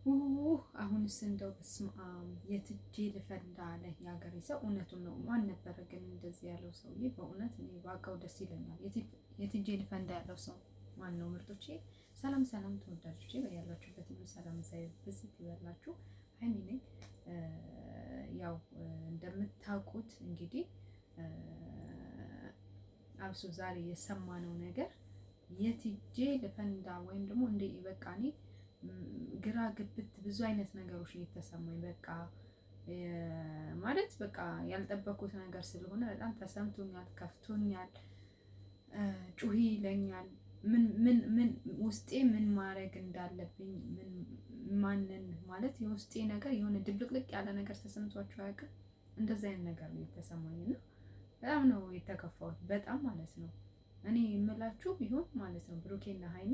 አሁንስ እንደው በስመ አብ የትጄ ልፈንዳ አለ የሀገሬ ሰው። እውነቱን ነው። ማን ነበረ ግን እንደዚህ ያለው ሰውዬ? በእውነት እኔ ባውቀው ደስ ይለኛል። የትጄ ልፈንዳ ያለው ሰው ማን ነው? ምርጦቼ ሰላም ሰላም ተወዳጆቼ፣ በያላችሁበት ሁሉ ሰላም እግዚአብሔር ብዝት ይበላችሁ። ሀይሚ ነኝ። ያው እንደምታውቁት እንግዲህ አብሶ ዛሬ የሰማነው ነገር የትጄ ልፈንዳ ወይም ደግሞ እንደ በቃ እኔ ግራ ግብት ብዙ አይነት ነገሮች ነው የተሰማኝ። በቃ ማለት በቃ ያልጠበኩት ነገር ስለሆነ በጣም ተሰምቶኛል፣ ከፍቶኛል፣ ጩሂ ይለኛል። ምን ውስጤ ምን ማድረግ እንዳለብኝ ማንን ማለት የውስጤ ነገር የሆነ ድብልቅልቅ ያለ ነገር ተሰምቷቸው አያውቅም። እንደዛ አይነት ነገር ነው የተሰማኝ እና በጣም ነው የተከፋሁት። በጣም ማለት ነው። እኔ የምላችሁ ቢሆን ማለት ነው ብሩኬና ሀይሚ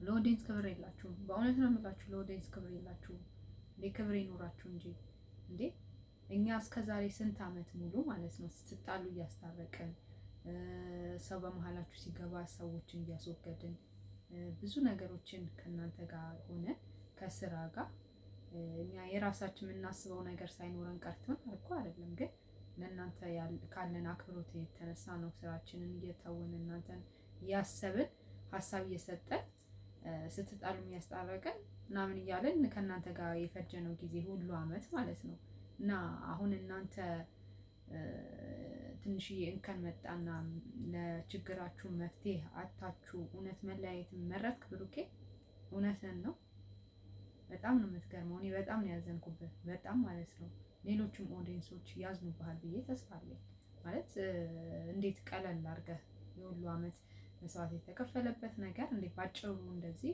ለኦዲየንስ ክብር የላችሁም። በእውነት ነው የምላችሁ፣ ለኦዲየንስ ክብር የላችሁም። እንዴ ክብር ይኖራችሁ እንጂ እንዴ። እኛ እስከዛሬ ስንት ዓመት ሙሉ ማለት ነው ስትጣሉ እያስታረቅን፣ ሰው በመሀላችሁ ሲገባ ሰዎችን እያስወገድን፣ ብዙ ነገሮችን ከእናንተ ጋር ሆነ ከስራ ጋር እኛ የራሳችን የምናስበው ነገር ሳይኖረን ቀርቶን እኮ አይደለም፣ ግን ለእናንተ ካለን አክብሮት የተነሳ ነው ስራችንን እየተውን እናንተን እያሰብን ሀሳብ እየሰጠን ስትጣሉ የሚያስታረቀን ምናምን እያለን ከእናንተ ጋር የፈጀነው ጊዜ ሁሉ አመት ማለት ነው። እና አሁን እናንተ ትንሽዬ እንከን መጣና ለችግራችሁ መፍትሄ አታችሁ እውነት መለያየትን መረጥክ ብሩኬ። እውነትን ነው። በጣም ነው የምትገርመው። እኔ በጣም ነው ያዘንኩብህ፣ በጣም ማለት ነው። ሌሎችም ኦዲየንሶች ያዝኑብሃል ብዬ ተስፋ አለኝ። ማለት እንዴት ቀለል አድርገህ የሁሉ አመት መስዋዕት የተከፈለበት ነገር እንዴት ባጭሩ እንደዚህ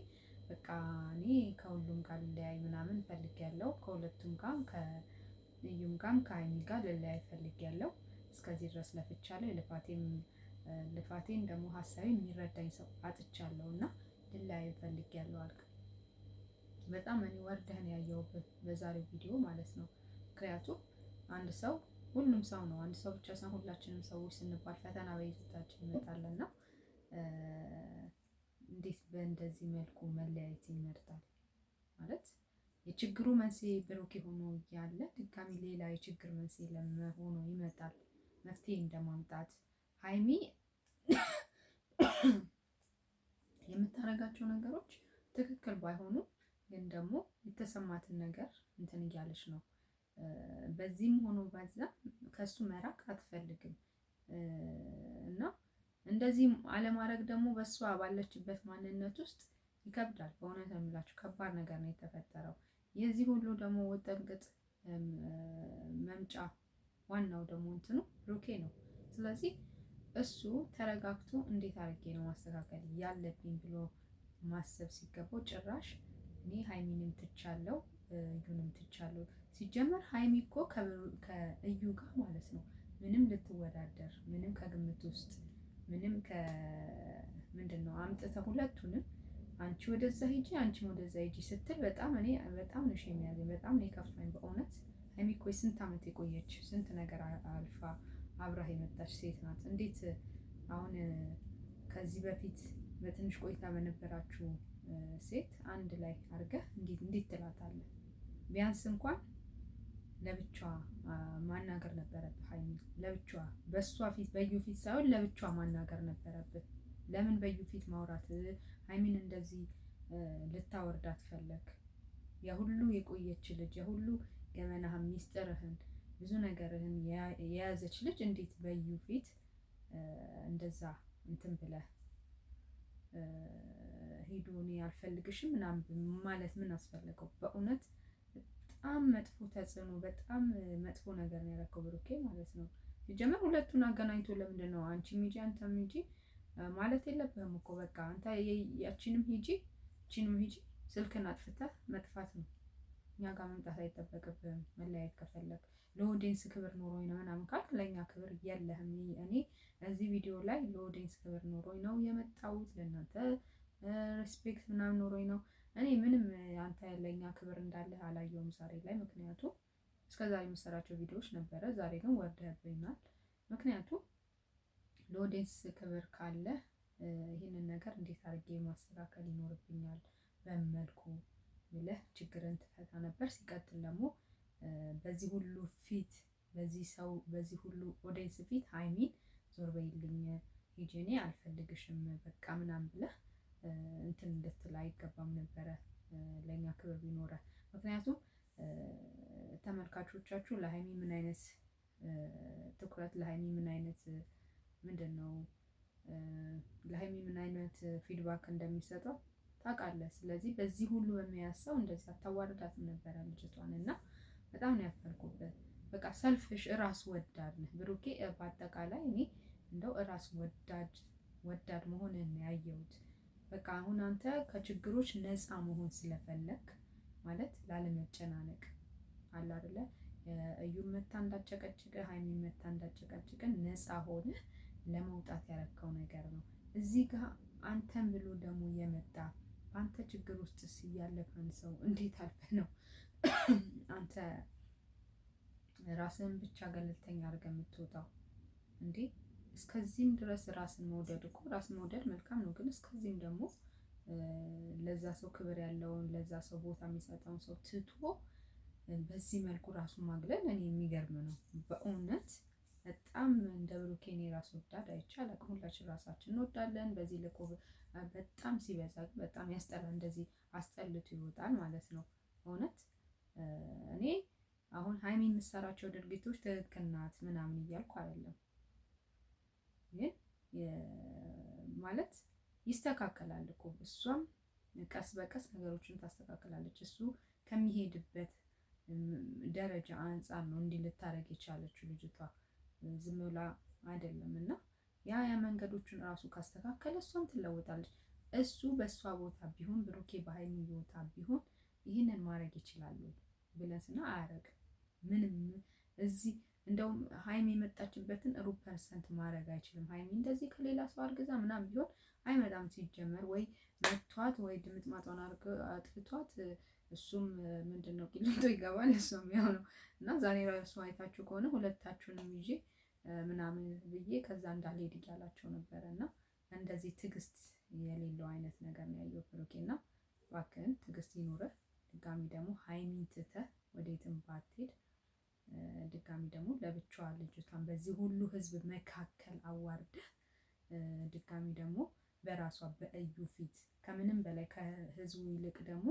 በቃ እኔ ከሁሉም ጋር ልለያይ ምናምን ፈልጌያለሁ። ከሁለቱም ጋር ከልዩም ጋር ከሀይሚ ጋር ልለያይ ፈልጌያለሁ። እስከዚህ ድረስ ለፍቻለሁ። ልፋቴን ደግሞ ሀሳቤ የሚረዳኝ ሰው አጥቻለሁ እና ልለያይ ፈልጌያለሁ አልክ። በጣም እኔ ወርደህን ያየሁበት በዛሬው ቪዲዮ ማለት ነው። ምክንያቱም አንድ ሰው ሁሉም ሰው ነው፣ አንድ ሰው ብቻ ሳይሆን ሁላችንም ሰዎች ስንባል ፈተና በህይወታችን ይመጣልና እንዴት በእንደዚህ መልኩ መለያየት ይመርጣል? ማለት የችግሩ መንስኤ ብሩክ ሆኖ እያለ ድጋሚ ሌላ የችግር መንስኤ ለመሆኑ ይመጣል። መፍትሄ እንደማምጣት ሀይሚ የምታደርጋቸው ነገሮች ትክክል ባይሆኑ ግን ደግሞ የተሰማትን ነገር እንትን እያለች ነው። በዚህም ሆኖ በዛ ከሱ መራቅ አትፈልግም እና እንደዚህም አለማድረግ ደግሞ በእሷ ባለችበት ማንነት ውስጥ ይከብዳል። በእውነት ነው የምላችሁ፣ ከባድ ነገር ነው የተፈጠረው። የዚህ ሁሉ ደግሞ ውጥንቅጥ መምጫ ዋናው ደግሞ እንትኑ ብሩኬ ነው። ስለዚህ እሱ ተረጋግቶ እንዴት አድርጌ ነው ማስተካከል ያለብኝ ብሎ ማሰብ ሲገባው ጭራሽ እኔ ሀይሚንም ትቻለሁ እዩንም ትቻለሁ። ሲጀመር ሀይሚ እኮ ከእዩ ጋር ማለት ነው ምንም ልትወዳደር ምንም ከግምት ውስጥ ምንም ምንድን ነው አምጥተህ ሁለቱንም አንቺ ወደዛ ሂጂ አንቺም ወደዛ ሂጂ ስትል በጣም በጣም ነው የሚያገኝ፣ በጣም ነው የከፋኝ በእውነት። ሀይሚ እኮ ስንት ዓመት የቆየች ስንት ነገር አልፋ አብራህ የመጣች ሴት ናት። እንዴት አሁን ከዚህ በፊት በትንሽ ቆይታ በነበራችሁ ሴት አንድ ላይ አድርገህ እንዴት ትላታለህ? ቢያንስ እንኳን ለብቻዋ ማናገር ነበረብህ ሀይሚ። ለብቻዋ በእሷ ፊት በዩ ፊት ሳይሆን ለብቻዋ ማናገር ነበረብህ። ለምን በዩ ፊት ማውራት ሀይሚን እንደዚህ ልታወርዳት ፈለግ? የሁሉ የቆየች ልጅ የሁሉ ገመናህን ሚስጥርህን ብዙ ነገርህን የያዘች ልጅ እንዴት በዩ ፊት እንደዛ እንትን ብለህ ሄዶ እኔ አልፈልግሽም ምናምን ማለት ምን አስፈለገው? በእውነት በጣም መጥፎ ተጽዕኖ፣ በጣም መጥፎ ነገር ነው ያደረከው ብሩኬ ማለት ነው። ሲጀመር ሁለቱን አገናኝቶ ለምንድን ነው አንቺም ሂጂ አንተም ሂጂ ማለት የለብህም እኮ። በቃ አንተ ያቺንም ሂጂ እቺንም ሂጂ፣ ስልክን አጥፍተህ መጥፋት ነው። እኛ ጋር መምጣት አይጠበቅብህም መለያየት ከፈለግ። ለኦዲየንስ ክብር ኖሮኝ ነው ምናምን ካልክ ለእኛ ክብር የለህም። እኔ እዚህ ቪዲዮ ላይ ለኦዲየንስ ክብር ኖሮኝ ነው የመጣሁት፣ ለእናንተ ሪስፔክት ምናምን ኖሮኝ ነው። እኔ ምንም አንተ ለእኛ ክብር እንዳለህ አላየውም ዛሬ ላይ። ምክንያቱም እስከዛሬ የምሰራቸው ቪዲዮዎች ነበረ፣ ዛሬ ግን ወርደህብኛል። ምክንያቱም ለኦዲየንስ ክብር ካለ ይህንን ነገር እንዴት አድርጌ ማስተካከል ይኖርብኛል? በመልኩ ብለህ ችግርን ትፈታ ነበር። ሲቀጥል ደግሞ በዚህ ሁሉ ፊት በዚህ ሁሉ ኦዲየንስ ፊት ሀይሚን ዞር በይልኝ ሂጂ እኔ አልፈልግሽም በቃ ምናምን ብለህ እንትን እንድትል አይገባም ነበረ። ለእኛ ክብር ቢኖረ ምክንያቱም ተመልካቾቻችሁ ለሀይሚ ምን አይነት ትኩረት ለሀይሚ ምን አይነት ምንድን ነው ለሀይሚ ምን አይነት ፊድባክ እንደሚሰጠው ታውቃለህ። ስለዚህ በዚህ ሁሉ በሚያሰው እንደዚህ አታዋርዳትም ነበረ ልጅቷን እና በጣም ነው ያፈርኩበት። በቃ ሰልፍሽ እራስ ወዳድ ነህ ብሩኬ። በአጠቃላይ እኔ እንደው እራስ ወዳድ መሆንን ያየሁት በቃ አሁን አንተ ከችግሮች ነፃ መሆን ስለፈለግ ማለት ላለመጨናነቅ አለ አይደለ እዩን መታ እንዳጨቀጭቀ ሀይሚን መታ እንዳጨቀጭቀን ነፃ ሆነ ለመውጣት ያረከው ነገር ነው። እዚህ ጋር አንተን ብሎ ደግሞ የመጣ በአንተ ችግር ውስጥ እያለፈን ሰው እንዴት አልፈህ ነው አንተ ራስህን ብቻ ገለልተኛ አድርገህ የምትወጣው እንዴ? እስከዚህም ድረስ ራስን መውደድ እኮ ራስን መውደድ መልካም ነው፣ ግን እስከዚህም ደግሞ ለዛ ሰው ክብር ያለውን ለዛ ሰው ቦታ የሚሰጠውን ሰው ትቶ በዚህ መልኩ ራሱን ማግለል እኔ የሚገርም ነው በእውነት። በጣም እንደ ብሩኬ እኔ ራስ ወዳድ አይቼ አላውቅም። ሁላችን ራሳችን እንወዳለን። በዚህ ልኮ በጣም ሲበዛ በጣም ያስጠላል። እንደዚህ አስጠልቶ ይወጣል ማለት ነው እውነት። እኔ አሁን ሀይሚ የምትሰራቸው ድርጊቶች ትክክል ናት ምናምን እያልኩ አይደለም፣ ግን ማለት ይስተካከላል እኮ እሷም ቀስ በቀስ ነገሮችን ታስተካክላለች። እሱ ከሚሄድበት ደረጃ አንጻር ነው እንዲህ ልታደርግ የቻለችው ልጅቷ ዝም ብላ አይደለም። እና ያ መንገዶችን ራሱ ካስተካከለ እሷም ትለወጣለች። እሱ በእሷ ቦታ ቢሆን ብሩኬ በሀይሚ ቦታ ቢሆን ይህንን ማድረግ ይችላሉ ብለን ስና አያደርግም ምንም። እዚህ እንደውም ሀይሚ የመጣችበትን 0% ማድረግ አይችልም። ሀይሚ እንደዚህ ከሌላ ሰው አርግዛ ምናምን ቢሆን አይመጣም ሲጀመር። ወይ መቷት ወይ ድምጥማጧን አጥፍቷት እሱም ምንድነው ቂሊንጦ ይገባል እሱም ያው ነው። እና ዛሬ ራሱ አይታችሁ ከሆነ ሁለታችሁንም ይዤ ምናምን ብዬ ከዛ እንዳልሄድ እያላቸው ነበረ። እና እንደዚህ ትዕግስት የሌለው አይነት ነገር ነው ያየው ብሩኬ። እና እባክህን ትዕግስት ይኑርህ። ድጋሚ ደግሞ ሀይሚን ትተህ ወዴትም ባትሄድ ድጋሚ ደግሞ ለብቻዋ ልጅቷን በዚህ ሁሉ ህዝብ መካከል አዋርደህ ድጋሚ ደግሞ በራሷ በእዩ ፊት ከምንም በላይ ከህዝቡ ይልቅ ደግሞ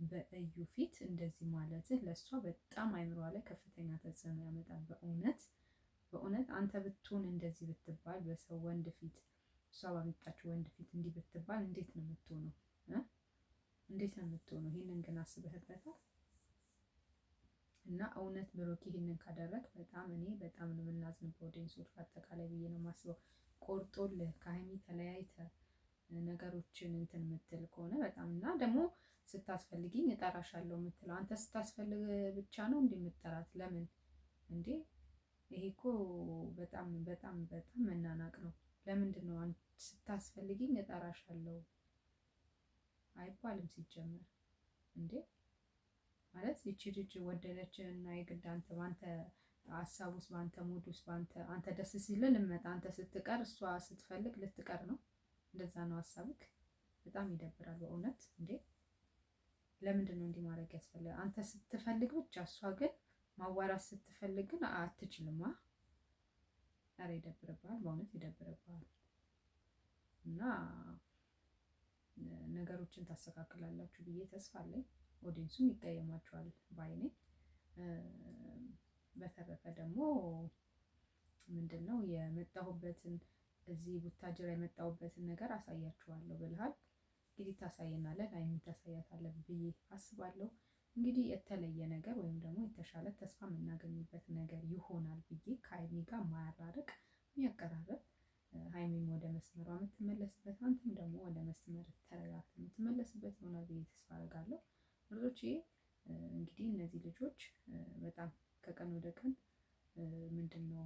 በእዩ ፊት እንደዚህ ማለትህ ለእሷ በጣም አይምሯ ላይ ከፍተኛ ተጽዕኖ ያመጣል። በእውነት አንተ ብትሆን እንደዚህ ብትባል በሰው ወንድ ፊት እሷ ባመጣችው ወንድ ፊት እንዲህ ብትባል እንዴት ነው የምትሆነው? እንዴት ነው የምትሆነው? ይሄንን ግን አስበህበታል? እና እውነት ብሩክ ይሄንን ካደረግ በጣም እኔ በጣም ነው የምናዝንበት ኦዲየንሶች በአጠቃላይ ብዬ ነው የማስበው። ቆርጦልህ ከሀይሚ ተለያይተህ ነገሮችን እንትን የምትል ከሆነ በጣም እና ደግሞ ስታስፈልጊኝ እጠራሻለሁ የምትለው አንተ ስታስፈልግ ብቻ ነው እንዴ የምትጠራት? ለምን እንዴ? ይሄ እኮ በጣም በጣም በጣም መናናቅ ነው። ለምንድን ነው ስታስፈልጊኝ እጠራሻለሁ አይባልም ሲጀመር እንዴ? ማለት ይቺ ልጅ ወደደች እና የግድ አንተ ባንተ ሀሳብ ውስጥ ባንተ ሙድ ውስጥ አንተ ደስ ሲል ልመጣ አንተ ስትቀር እሷ ስትፈልግ ልትቀር ነው? እንደዛ ነው ሀሳብክ? በጣም ይደብራል በእውነት እንዴ። ለምንድን ነው እንዲህ ማድረግ ያስፈልጋል? አንተ ስትፈልግ ብቻ እሷ ግን ማዋራት ስትፈልግ ግን አትችልማ። ኧረ ይደብርብሃል፣ በእውነት ይደብርብሃል። እና ነገሮችን ታስተካክላላችሁ ብዬ ተስፋ አለኝ። ኦዲየንሱም ይቀየማችኋል ባይ ነኝ። በተረፈ ደግሞ ምንድነው የመጣሁበትን እዚህ ቡታጅራ የመጣሁበትን ነገር አሳያችኋለሁ ብለሃል። እንግዲህ ታሳየናለህ፣ ሀይሚን ታሳያታለህ ብዬ አስባለሁ። እንግዲህ የተለየ ነገር ወይም ደግሞ የተሻለ ተስፋ የምናገኝበት ነገር ይሆናል ብዬ ከሀይሚ ጋር ማያራርቅ የሚያቀራርብ ሀይሚም ወደ መስመሯ የምትመለስበት አንተም ደግሞ ወደ መስመር ተረጋግተህ የምትመለስበት ይሆናል ብዬ ተስፋ አደርጋለሁ። ልጆቼ እንግዲህ እነዚህ ልጆች በጣም ከቀን ወደ ቀን ምንድነው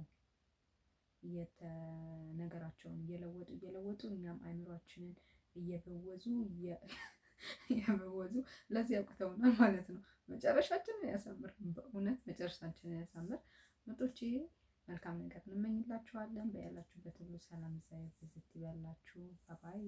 ነገራቸውን እየለወጡ እኛም አይምሯችንን እየበወዙ ለዚህ ያውቅተውናል ማለት ነው። መጨረሻችንን ያሳምር፣ በእውነት መጨረሻችንን ያሳምር። ምርጦቼ መልካም ነገር እንመኝላችኋለን። በያላችሁበት ሁሉ ሰላም ይብዛ ይበዛላችሁ። ባባይ